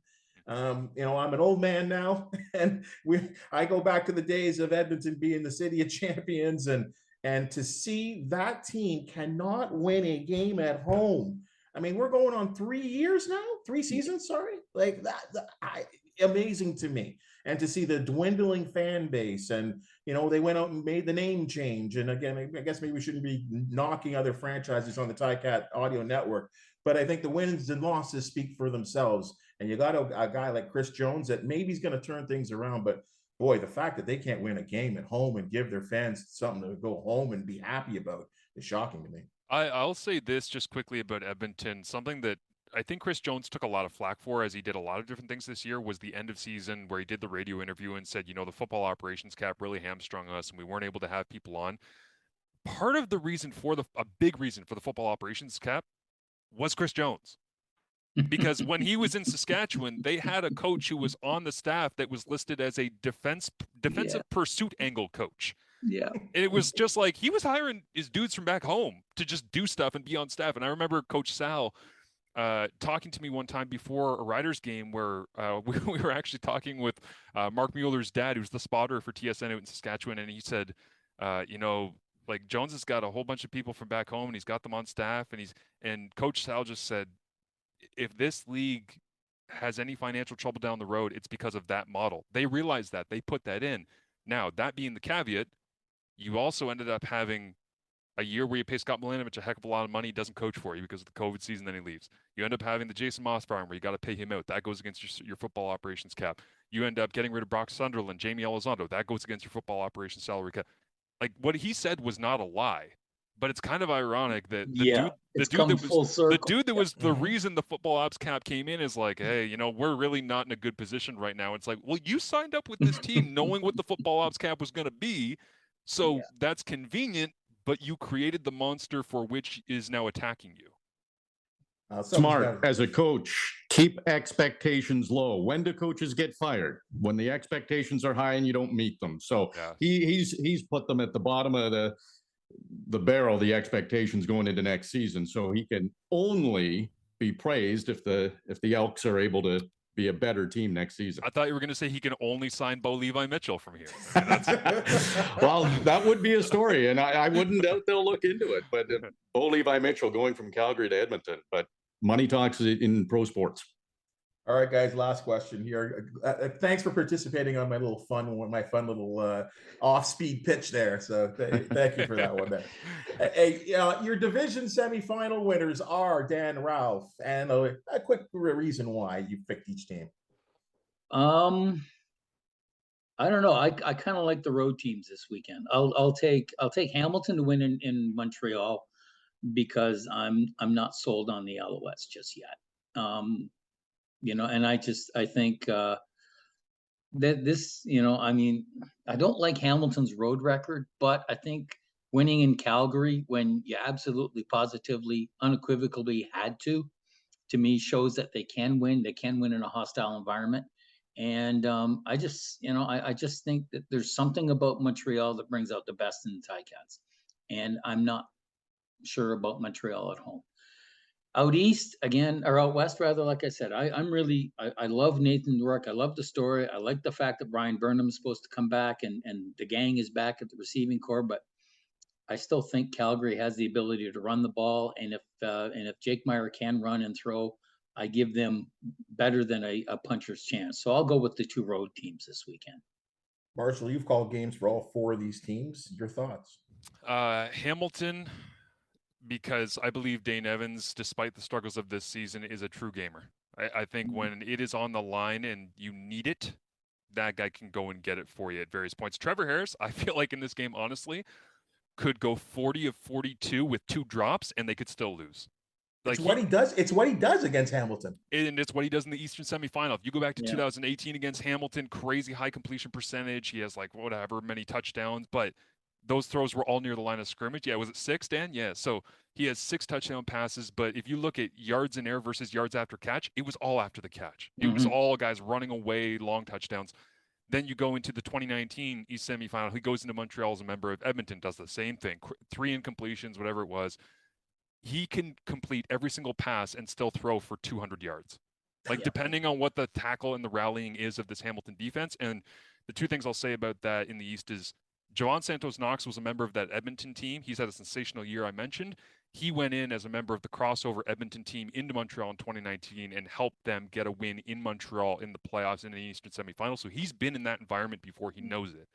I'm an old man now, and I go back to the days of Edmonton being the city of champions, and to see that team cannot win a game at home. I mean, we're going on 3 years now, 3 seasons, sorry, like that, amazing to me. And to see the dwindling fan base, and they went out and made the name change. And again, I guess maybe we shouldn't be knocking other franchises on the Ticat audio network, but I think the wins and losses speak for themselves. And you got a guy like Chris Jones that maybe he's going to turn things around. But boy, the fact that they can't win a game at home and give their fans something to go home and be happy about is shocking to me. I'll say this just quickly about Edmonton. Something that I think Chris Jones took a lot of flack for, as he did a lot of different things this year, was the end of season where he did the radio interview and said, the football operations cap really hamstrung us and we weren't able to have people on. Part of the reason a big reason for the football operations cap was Chris Jones. Because when he was in Saskatchewan, they had a coach who was on the staff that was listed as a defensive pursuit angle coach. Yeah. And it was just like he was hiring his dudes from back home to just do stuff and be on staff. And I remember Coach Sal talking to me one time before a Riders game where we were actually talking with Mark Mueller's dad, who's the spotter for TSN out in Saskatchewan. And he said, like Jones has got a whole bunch of people from back home and he's got them on staff. And Coach Sal just said, if this league has any financial trouble down the road, it's because of that model. They realized that. They put that in. Now, that being the caveat, you also ended up having a year where you pay Scott Milanovic a heck of a lot of money. He doesn't coach for you because of the COVID season, then he leaves. You end up having the Jason Moss farm where you got to pay him out. That goes against your football operations cap. You end up getting rid of Brock Sunderland, Jamie Elizondo. That goes against your football operations salary cap. Like, what he said was not a lie. But it's kind of ironic that the dude that was the reason the football ops cap came in is like, hey, we're really not in a good position right now. It's like, well, you signed up with this team knowing what the football ops cap was going to be. So that's convenient, but you created the monster for which is now attacking you. Smart as a coach, keep expectations low. When do coaches get fired? When the expectations are high and you don't meet them. So he's put them at the bottom of the barrel, the expectations going into next season. So he can only be praised if the Elks are able to be a better team next season. I thought you were going to say he can only sign Levi Mitchell from here. Well, that would be a story, and I wouldn't doubt they'll look into it. But Levi Mitchell going from Calgary to Edmonton, but money talks in pro sports. All right, guys, last question here. Thanks for participating on my fun little off-speed pitch there. So thank you for that one. Hey, your division semifinal winners are Dan, Ralph, and a quick reason why you picked each team. I don't know. I kind of like the road teams this weekend. I'll take Hamilton to win in Montreal because I'm not sold on the Alouettes just yet. And I think that this, I don't like Hamilton's road record, but I think winning in Calgary when you absolutely, positively, unequivocally had to me shows that they can win. They can win in a hostile environment. And I just think that there's something about Montreal that brings out the best in the Ticats. And I'm not sure about Montreal at home. Out east again, or out west rather, like I said, I love Nathan Rourke. I love the story. I like the fact that Brian Burnham is supposed to come back and the gang is back at the receiving corps, but I still think Calgary has the ability to run the ball. And if Jake Meyer can run and throw, I give them better than a puncher's chance. So I'll go with the two road teams this weekend. Marshall, you've called games for all four of these teams. Your thoughts? Hamilton, because I believe Dane Evans, despite the struggles of this season, is a true gamer. I think when it is on the line and you need it, that guy can go and get it for you at various points. Trevor Harris, I feel like in this game, honestly, could go 40 of 42 with 2 drops and they could still lose. It's what he does. It's what he does against Hamilton. And it's what he does in the Eastern semifinal. If you go back to Yeah. 2018 against Hamilton, crazy high completion percentage. He has like whatever many touchdowns, but those throws were all near the line of scrimmage. Yeah, was it 6, Dan? Yeah. So he has 6 touchdown passes, but if you look at yards in air versus yards after catch, it was all after the catch. It was all guys running away, long touchdowns. Then you go into the 2019 East semifinal. He goes into Montreal as a member of Edmonton, does the same thing. 3 incompletions, whatever it was. He can complete every single pass and still throw for 200 yards. Like, depending on what the tackle and the rallying is of this Hamilton defense. And the 2 things I'll say about that in the East is Javon Santos-Knox was a member of that Edmonton team. He's had a sensational year I mentioned. He went in as a member of the crossover Edmonton team into Montreal in 2019 and helped them get a win in Montreal in the playoffs in the Eastern semifinal. So he's been in that environment before. He knows it.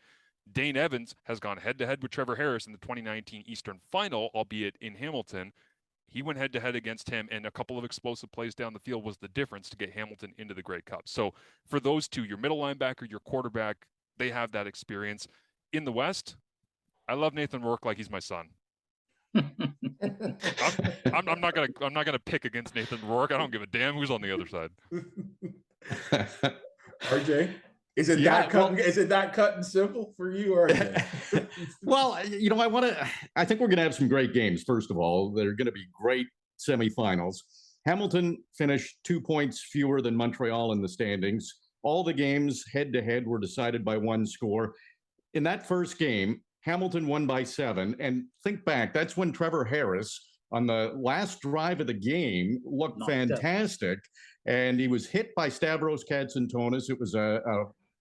Dane Evans has gone head-to-head with Trevor Harris in the 2019 Eastern final, albeit in Hamilton. He went head-to-head against him, and a couple of explosive plays down the field was the difference to get Hamilton into the Grey Cup. So for those 2, your middle linebacker, your quarterback, they have that experience. In the West, I love Nathan Rourke like he's my son. I'm not gonna pick against Nathan Rourke. I don't give a damn who's on the other side. RJ, is it that cut and simple for you, RJ? Well, I think we're going to have some great games. First of all, they're going to be great semifinals. Hamilton finished 2 points fewer than Montreal in the standings. All the games head to head were decided by 1 score. In that first game, Hamilton won by 7. And think back, that's when Trevor Harris, on the last drive of the game, looked fantastic. And he was hit by Stavros Katsantonis. It was a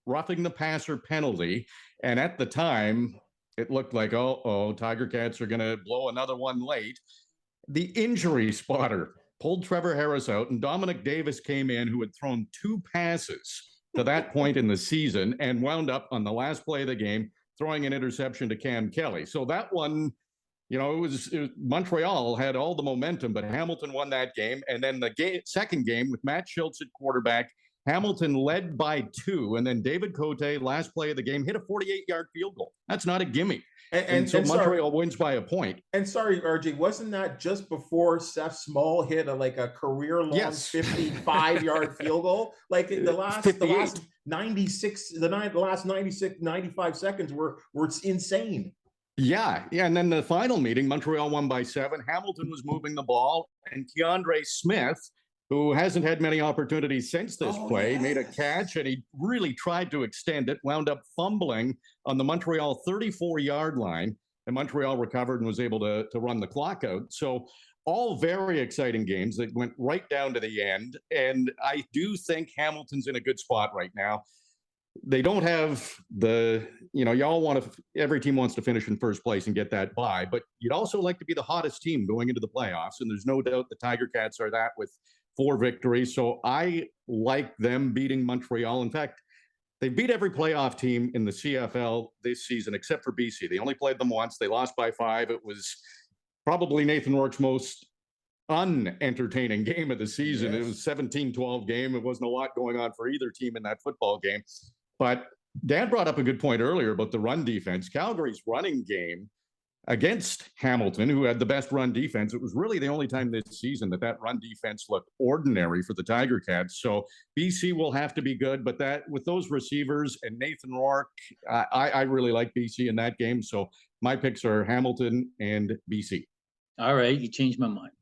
roughing the passer penalty. And at the time, it looked like, Tiger-Cats are going to blow another one late. The injury spotter pulled Trevor Harris out, and Dominic Davis came in, who had thrown 2 passes to that point in the season and wound up on the last play of the game throwing an interception to Cam Kelly. So that one, it was Montreal had all the momentum, but Hamilton won that game. And then the second game with Matt Schultz at quarterback, Hamilton led by 2, and then David Cote, last play of the game, hit a 48-yard field goal. That's not a gimme. And so Montreal wins by a point. And sorry, RJ, wasn't that just before Seth Small hit a career-long 55-yard field goal? Like the last 95 seconds were insane. Yeah. And then the final meeting, Montreal won by 7. Hamilton was moving the ball, and Keandre Smith, who hasn't had many opportunities since this play, made a catch, and he really tried to extend it, wound up fumbling on the Montreal 34-yard line, and Montreal recovered and was able to run the clock out. So all very exciting games that went right down to the end, and I do think Hamilton's in a good spot right now. They don't have every team wants to finish in first place and get that bye, but you'd also like to be the hottest team going into the playoffs, and there's no doubt the Tiger-Cats are that with 4 victories. So I like them beating Montreal. In fact, they beat every playoff team in the CFL this season, except for BC. They only played them once. They lost by 5. It was probably Nathan Rourke's most unentertaining game of the season. Yes. It was a 17-12 game. It wasn't a lot going on for either team in that football game. But Dan brought up a good point earlier about the run defense. Calgary's running game against Hamilton, who had the best run defense, it was really the only time this season that run defense looked ordinary for the Tiger-Cats. So BC will have to be good, but that with those receivers and Nathan Rourke, I really like BC in that game. So my picks are Hamilton and BC. All right, you changed my mind.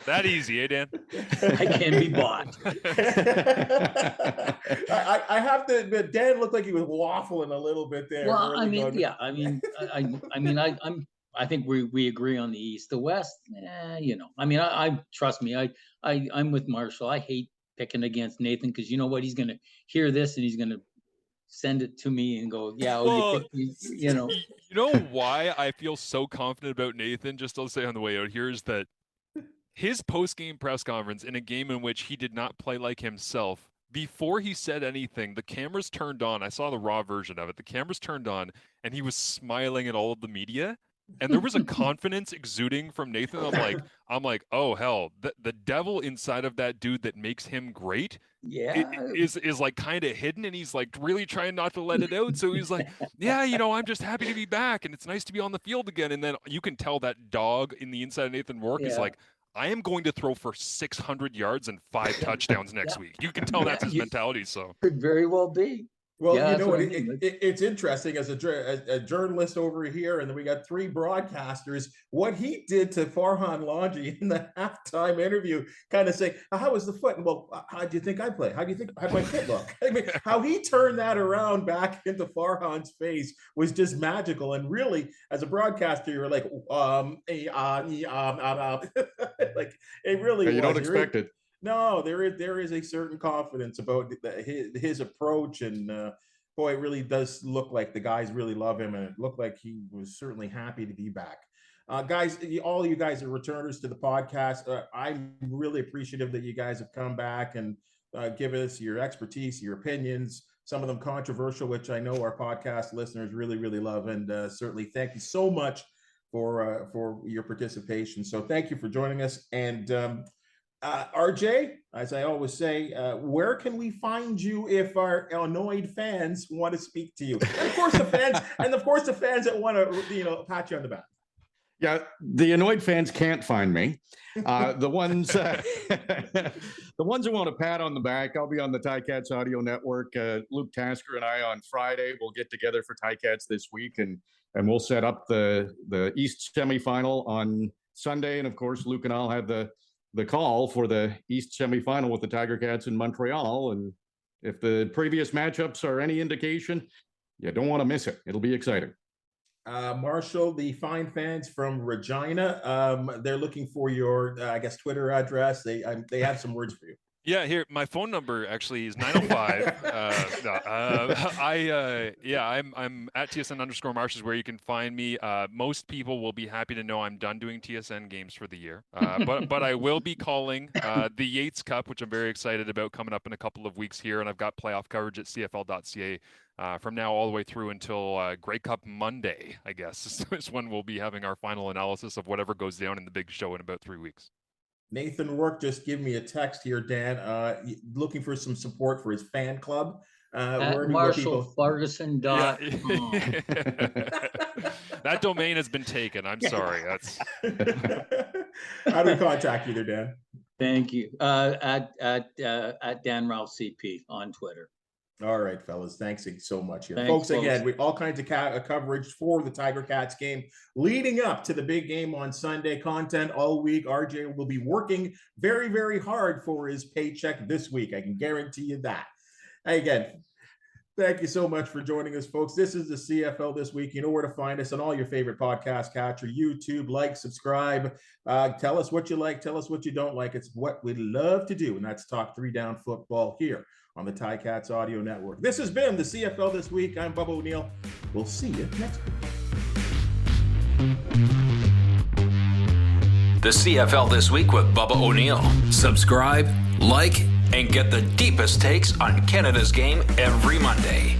That easy, eh, Dan? I can be bought. I have to admit, Dan looked like he was waffling a little bit there. Well, I think we agree on the East. The West, trust me, I'm with Marshall. I hate picking against Nathan because you know what? He's going to hear this and he's going to send it to me and go, you know why I feel so confident about Nathan, just I'll say on the way out here, is that his post-game press conference in a game in which he did not play like himself, before he said anything, the cameras turned on. I saw the raw version of it. The cameras turned on and he was smiling at all of the media. And there was a confidence exuding from Nathan. I'm like, oh hell, the devil inside of that dude that makes him great is like kind of hidden, and he's like really trying not to let it out. So he's like, yeah, I'm just happy to be back, and it's nice to be on the field again. And then you can tell that dog in the inside of Nathan Rourke is like, I am going to throw for 600 yards and 5 touchdowns next week. You can tell that's his mentality. So could very well be. Well, it's interesting as a journalist over here, and then we got 3 broadcasters. What he did to Farhan Lalji in the halftime interview, kind of say, "How was the foot?" And, well, how do you think I play? How do you think my foot look? I mean, how he turned that around back into Farhan's face was just magical. And really, as a broadcaster, you're like, like it really. You don't expect it. No, there is a certain confidence about his approach, and boy, it really does look like the guys really love him, and it looked like he was certainly happy to be back. Guys, all you guys are returners to the podcast. I'm really appreciative that you guys have come back and given us your expertise, your opinions, some of them controversial, which I know our podcast listeners really, really love, and certainly thank you so much for your participation. So thank you for joining us, and RJ, as I always say, where can we find you if our annoyed fans want to speak to you? And of course, the fans that want to, pat you on the back. Yeah, the annoyed fans can't find me. The ones who want a pat on the back, I'll be on the Ticats audio network. Luke Tasker and I on Friday will get together for Ticats this week, and we'll set up the East semifinal on Sunday. And of course, Luke and I'll have the call for the East semifinal with the Tiger-Cats in Montreal. And if the previous matchups are any indication, you don't want to miss it. It'll be exciting. Marshall, the fine fans from Regina, they're looking for your, Twitter address. They have some words for you. Yeah, here, my phone number actually is 905. I'm at TSN_Marsh is where you can find me. Most people will be happy to know I'm done doing TSN games for the year. But I will be calling the Yates Cup, which I'm very excited about, coming up in a couple of weeks here. And I've got playoff coverage at CFL.ca from now all the way through until Grey Cup Monday, I guess, is when we'll be having our final analysis of whatever goes down in the big show in about 3 weeks. Nathan Rourke just gave me a text here, Dan, looking for some support for his fan club. At MarshallFerguson.com. That domain has been taken. I'm sorry. That's how do we contact you there, Dan? Thank you. At Dan Ralph CP on Twitter. All right, fellas. Thanks so much here. Folks, again, we all kinds of coverage for the Tiger-Cats game leading up to the big game on Sunday. Content all week. RJ will be working very, very hard for his paycheck this week. I can guarantee you that. Again, thank you so much for joining us, folks. This is the CFL This Week. You know where to find us on all your favorite podcast catcher, YouTube. Like, subscribe. Tell us what you like. Tell us what you don't like. It's what we love to do, and that's talk 3 down football here on the Ticats Audio Network. This has been the CFL This Week. I'm Bubba O'Neil. We'll see you next week. The CFL This Week with Bubba O'Neil. Subscribe, like, and get the deepest takes on Canada's game every Monday.